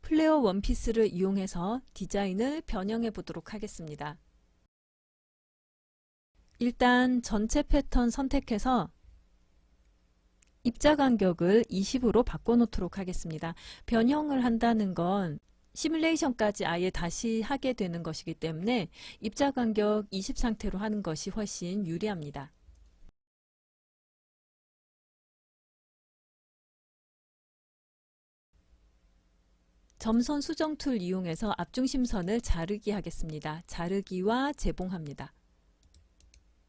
플레어 원피스를 이용해서 디자인을 변형해 보도록 하겠습니다. 일단 전체 패턴 선택해서 입자 간격을 20으로 바꿔놓도록 하겠습니다. 변형을 한다는 건 시뮬레이션까지 아예 다시 하게 되는 것이기 때문에 입자 간격 20 상태로 하는 것이 훨씬 유리합니다. 점선 수정 툴 이용해서 앞중심선을 자르기 하겠습니다. 자르기와 재봉합니다.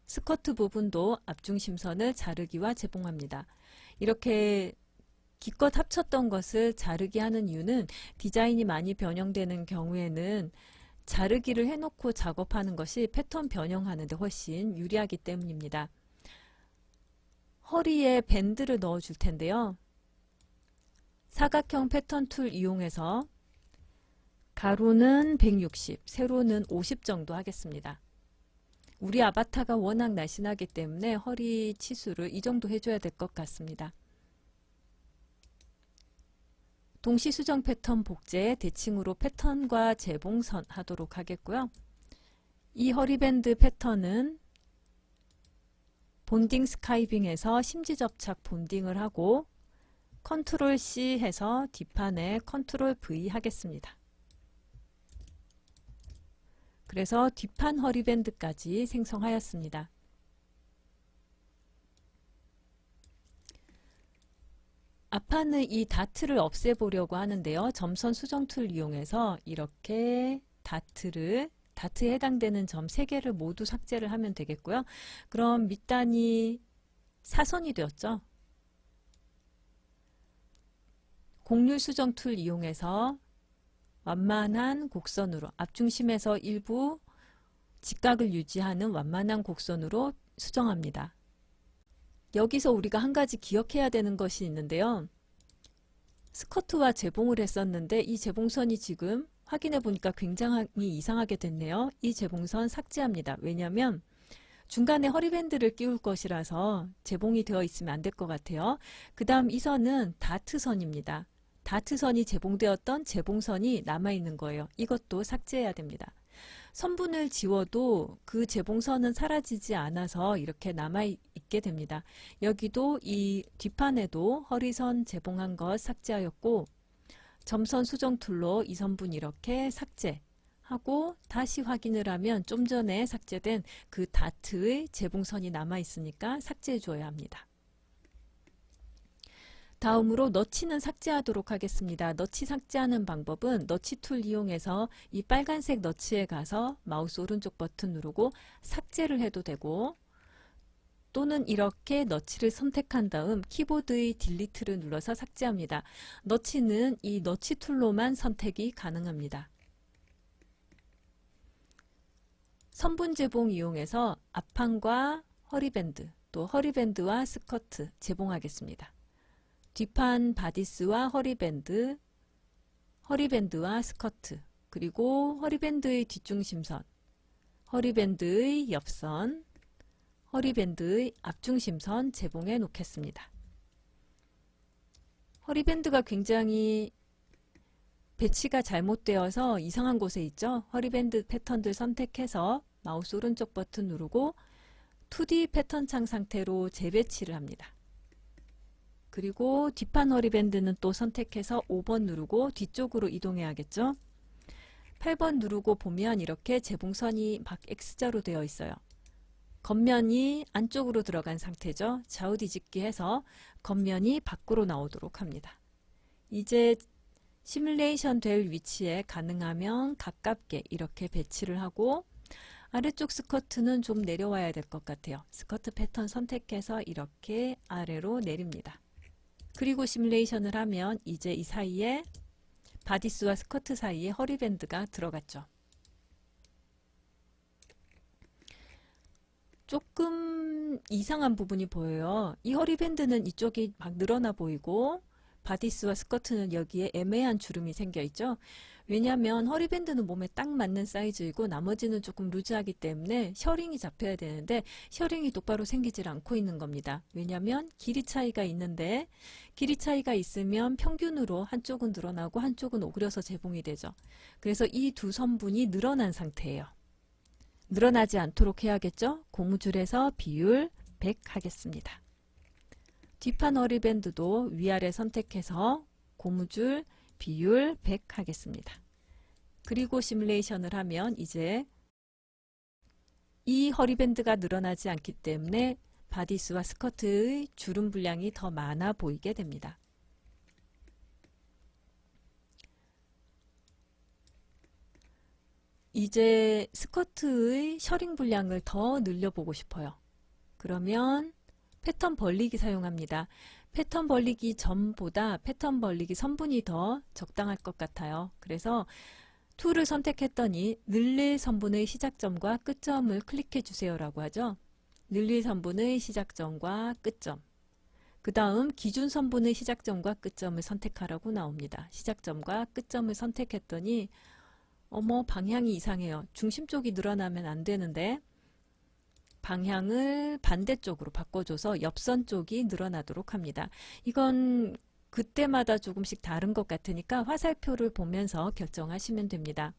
스커트 부분도 앞중심선을 자르기와 재봉합니다. 이렇게 기껏 합쳤던 것을 자르기 하는 이유는 디자인이 많이 변형되는 경우에는 자르기를 해놓고 작업하는 것이 패턴 변형하는 데 훨씬 유리하기 때문입니다. 허리에 밴드를 넣어 줄 텐데요. 사각형 패턴 툴 이용해서 가로는 160, 세로는 50 정도 하겠습니다. 우리 아바타가 워낙 날씬하기 때문에 허리 치수를 이 정도 해줘야 될 것 같습니다. 동시 수정 패턴 복제 대칭으로 패턴과 재봉선 하도록 하겠고요. 이 허리밴드 패턴은 본딩 스카이빙에서 심지 접착 본딩을 하고 컨트롤 C 해서 뒷판에 컨트롤 V 하겠습니다. 그래서 뒷판 허리밴드까지 생성하였습니다. 앞판의 이 다트를 없애보려고 하는데요. 점선 수정 툴 이용해서 이렇게 다트에 해당되는 점 3개를 모두 삭제를 하면 되겠고요. 그럼 밑단이 사선이 되었죠. 곡률 수정 툴 이용해서 완만한 곡선으로 앞중심에서 일부 직각을 유지하는 완만한 곡선으로 수정합니다. 여기서 우리가 한 가지 기억해야 되는 것이 있는데요. 스커트와 재봉을 했었는데 이 재봉선이 지금 확인해 보니까 굉장히 이상하게 됐네요. 이 재봉선 삭제합니다. 왜냐하면 중간에 허리밴드를 끼울 것이라서 재봉이 되어 있으면 안 될 것 같아요. 그 다음 이 선은 다트선입니다. 다트선이 재봉되었던 재봉선이 남아있는 거예요. 이것도 삭제해야 됩니다. 선분을 지워도 그 재봉선은 사라지지 않아서 이렇게 남아있게 됩니다. 여기도 이 뒷판에도 허리선 재봉한 것 삭제하였고 점선 수정 툴로 이 선분 이렇게 삭제하고 다시 확인을 하면 좀 전에 삭제된 그 다트의 재봉선이 남아있으니까 삭제해 줘야 합니다. 다음으로 너치는 삭제하도록 하겠습니다. 너치 삭제하는 방법은 너치 툴 이용해서 이 빨간색 너치에 가서 마우스 오른쪽 버튼 누르고 삭제를 해도 되고 또는 이렇게 너치를 선택한 다음 키보드의 딜리트를 눌러서 삭제합니다. 너치는 이 너치 툴로만 선택이 가능합니다. 선분 재봉 이용해서 앞판과 허리밴드 또 허리밴드와 스커트 재봉하겠습니다. 뒷판 바디스와 허리밴드, 허리밴드와 스커트, 그리고 허리밴드의 뒷중심선, 허리밴드의 옆선, 허리밴드의 앞중심선 재봉해 놓겠습니다. 허리밴드가 굉장히 배치가 잘못되어서 이상한 곳에 있죠. 허리밴드 패턴들 선택해서 마우스 오른쪽 버튼 누르고 2D 패턴 창 상태로 재배치를 합니다. 그리고 뒷판 허리밴드는 또 선택해서 5번 누르고 뒤쪽으로 이동해야겠죠. 8번 누르고 보면 이렇게 재봉선이 막 X자로 되어 있어요. 겉면이 안쪽으로 들어간 상태죠. 좌우 뒤집기 해서 겉면이 밖으로 나오도록 합니다. 이제 시뮬레이션 될 위치에 가능하면 가깝게 이렇게 배치를 하고 아래쪽 스커트는 좀 내려와야 될 것 같아요. 스커트 패턴 선택해서 이렇게 아래로 내립니다. 그리고 시뮬레이션을 하면 이제 이 사이에 바디스와 스커트 사이에 허리밴드가 들어갔죠. 조금 이상한 부분이 보여요. 이 허리밴드는 이쪽이 막 늘어나 보이고 바디스와 스커트는 여기에 애매한 주름이 생겨 있죠. 왜냐하면 허리밴드는 몸에 딱 맞는 사이즈이고 나머지는 조금 루즈하기 때문에 셔링이 잡혀야 되는데 셔링이 똑바로 생기질 않고 있는 겁니다. 왜냐하면 길이 차이가 있는데 길이 차이가 있으면 평균으로 한쪽은 늘어나고 한쪽은 오그려서 재봉이 되죠. 그래서 이 두 선분이 늘어난 상태예요. 늘어나지 않도록 해야겠죠. 고무줄에서 비율 100 하겠습니다. 뒷판 허리밴드도 위아래 선택해서 고무줄 비율 100 하겠습니다. 그리고 시뮬레이션을 하면 이제 이 허리밴드가 늘어나지 않기 때문에 바디스와 스커트의 주름 분량이 더 많아 보이게 됩니다. 이제 스커트의 셔링 분량을 더 늘려보고 싶어요. 그러면 패턴 벌리기 사용합니다. 패턴 벌리기 전보다 패턴 벌리기 선분이 더 적당할 것 같아요. 그래서 툴을 선택했더니 늘릴 선분의 시작점과 끝점을 클릭해 주세요 라고 하죠. 늘릴 선분의 시작점과 끝점. 그 다음 기준 선분의 시작점과 끝점을 선택하라고 나옵니다. 시작점과 끝점을 선택했더니 어머 방향이 이상해요. 중심 쪽이 늘어나면 안 되는데 방향을 반대쪽으로 바꿔줘서 옆선 쪽이 늘어나도록 합니다. 이건 그때마다 조금씩 다른 것 같으니까 화살표를 보면서 결정하시면 됩니다.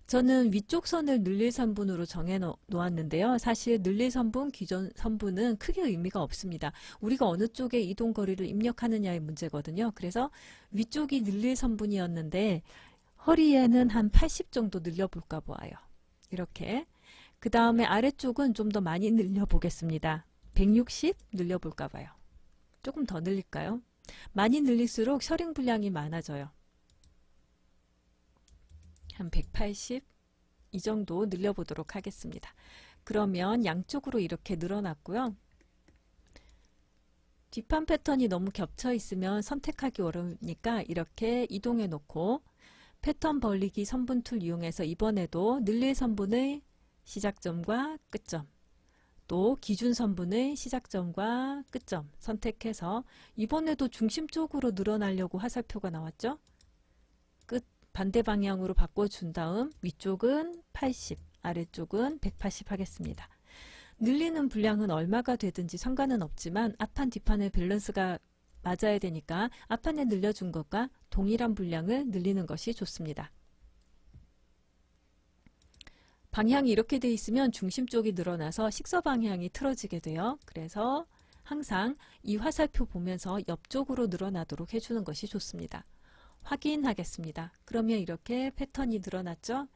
저는 위쪽 선을 늘릴 선분으로 정해 놓았는데요. 사실 늘릴 선분, 기존 선분은 크게 의미가 없습니다. 우리가 어느 쪽에 이동 거리를 입력하느냐의 문제거든요. 그래서 위쪽이 늘릴 선분이었는데 허리에는 한 80 정도 늘려볼까 봐요. 이렇게. 그 다음에 아래쪽은 좀 더 많이 늘려보겠습니다. 160 늘려볼까 봐요. 조금 더 늘릴까요? 많이 늘릴수록 셔링 분량이 많아져요. 한 180 이 정도 늘려보도록 하겠습니다. 그러면 양쪽으로 이렇게 늘어났고요. 뒷판 패턴이 너무 겹쳐 있으면 선택하기 어려우니까 이렇게 이동해 놓고 패턴 벌리기 선분 툴 이용해서 이번에도 늘릴 선분의 시작점과 끝점, 또 기준 선분의 시작점과 끝점 선택해서 이번에도 중심 쪽으로 늘어나려고 화살표가 나왔죠. 끝 반대 방향으로 바꿔준 다음 위쪽은 80, 아래쪽은 180 하겠습니다. 늘리는 분량은 얼마가 되든지 상관은 없지만 앞판 뒷판의 밸런스가 맞아야 되니까 앞판에 늘려준 것과 동일한 분량을 늘리는 것이 좋습니다. 방향이 이렇게 돼 있으면 중심 쪽이 늘어나서 식서 방향이 틀어지게 돼요. 그래서 항상 이 화살표 보면서 옆쪽으로 늘어나도록 해주는 것이 좋습니다. 확인하겠습니다. 그러면 이렇게 패턴이 늘어났죠?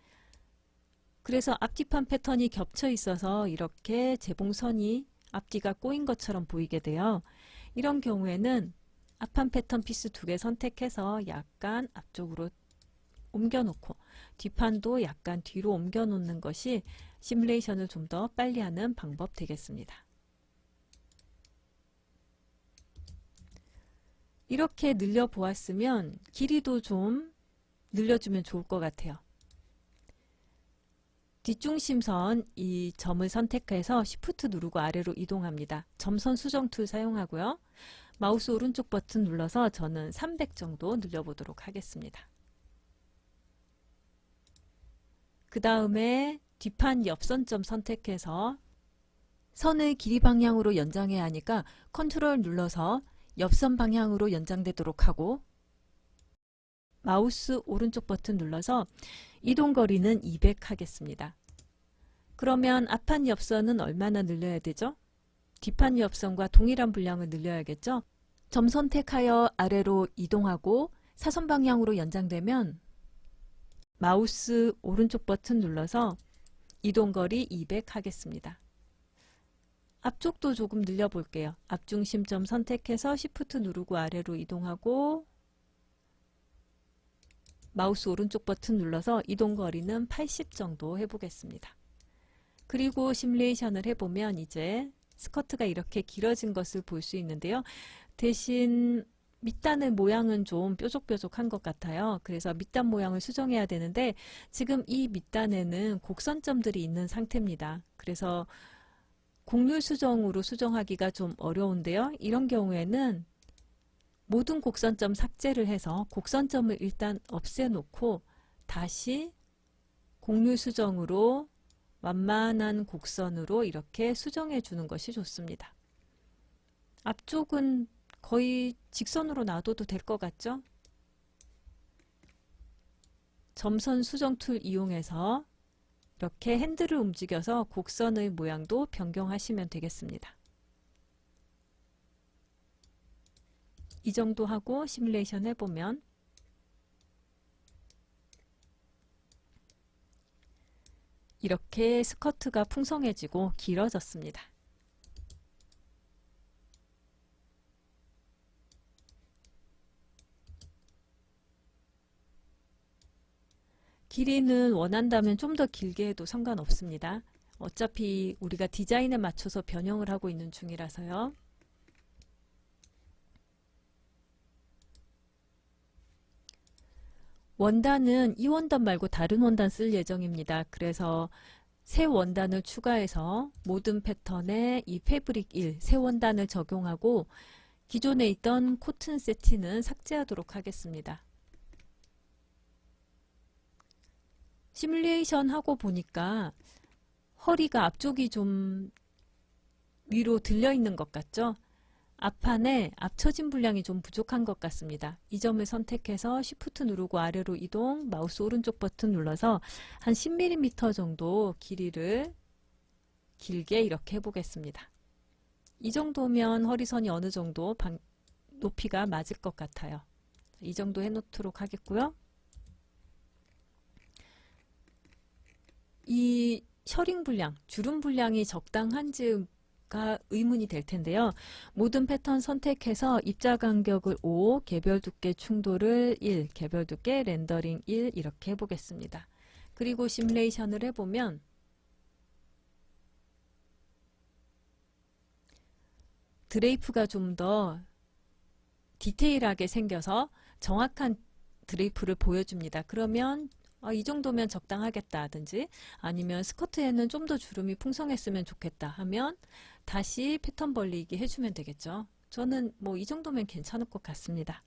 그래서 앞뒤판 패턴이 겹쳐 있어서 이렇게 재봉선이 앞뒤가 꼬인 것처럼 보이게 돼요. 이런 경우에는 앞판 패턴 피스 2개 선택해서 약간 앞쪽으로 옮겨 놓고 뒷판도 약간 뒤로 옮겨 놓는 것이 시뮬레이션을 좀 더 빨리 하는 방법 되겠습니다. 이렇게 늘려 보았으면 길이도 좀 늘려주면 좋을 것 같아요. 뒷중심선 이 점을 선택해서 Shift 누르고 아래로 이동합니다. 점선 수정 툴 사용하고요. 마우스 오른쪽 버튼 눌러서 저는 300 정도 늘려보도록 하겠습니다. 그 다음에 뒷판 옆선점 선택해서 선의 길이 방향으로 연장해야 하니까 컨트롤 눌러서 옆선 방향으로 연장되도록 하고 마우스 오른쪽 버튼 눌러서 이동 거리는 200 하겠습니다. 그러면 앞판 옆선은 얼마나 늘려야 되죠? 뒷판 옆선과 동일한 분량을 늘려야겠죠? 점 선택하여 아래로 이동하고 사선 방향으로 연장되면 마우스 오른쪽 버튼 눌러서 이동거리 200 하겠습니다. 앞쪽도 조금 늘려볼게요. 앞중심점 선택해서 Shift 누르고 아래로 이동하고 마우스 오른쪽 버튼 눌러서 이동거리는 80 정도 해보겠습니다. 그리고 시뮬레이션을 해보면 이제 스커트가 이렇게 길어진 것을 볼 수 있는데요. 대신 밑단의 모양은 좀 뾰족뾰족한 것 같아요. 그래서 밑단 모양을 수정해야 되는데 지금 이 밑단에는 곡선점들이 있는 상태입니다. 그래서 곡률 수정으로 수정하기가 좀 어려운데요. 이런 경우에는 모든 곡선점 삭제를 해서 곡선점을 일단 없애놓고 다시 곡률 수정으로 완만한 곡선으로 이렇게 수정해 주는 것이 좋습니다. 앞쪽은 거의 직선으로 놔둬도 될 것 같죠? 점선 수정 툴 이용해서 이렇게 핸들을 움직여서 곡선의 모양도 변경하시면 되겠습니다. 이 정도 하고 시뮬레이션 해보면 이렇게 스커트가 풍성해지고 길어졌습니다. 길이는 원한다면 좀 더 길게 해도 상관없습니다. 어차피 우리가 디자인에 맞춰서 변형을 하고 있는 중이라서요. 원단은 이 원단 말고 다른 원단 쓸 예정입니다. 그래서 새 원단을 추가해서 모든 패턴에 이 패브릭 1, 새 원단을 적용하고 기존에 있던 코튼 세티는 삭제하도록 하겠습니다. 시뮬레이션 하고 보니까 허리가 앞쪽이 좀 위로 들려 있는 것 같죠? 앞판에 앞처진 분량이 좀 부족한 것 같습니다. 이 점을 선택해서 Shift 누르고 아래로 이동, 마우스 오른쪽 버튼 눌러서 한 10mm 정도 길이를 길게 이렇게 해보겠습니다. 이 정도면 허리선이 어느 정도 높이가 맞을 것 같아요. 이 정도 해놓도록 하겠고요. 이 셔링 분량, 주름 분량이 적당한지가 의문이 될 텐데요. 모든 패턴 선택해서 입자 간격을 5, 개별 두께 충돌을 1, 개별 두께 렌더링 1 이렇게 해보겠습니다. 그리고 시뮬레이션을 해보면 드레이프가 좀 더 디테일하게 생겨서 정확한 드레이프를 보여줍니다. 그러면 이 정도면 적당하겠다 하든지 아니면 스커트에는 좀 더 주름이 풍성했으면 좋겠다 하면 다시 패턴 벌리기 해주면 되겠죠. 저는 뭐 이 정도면 괜찮을 것 같습니다.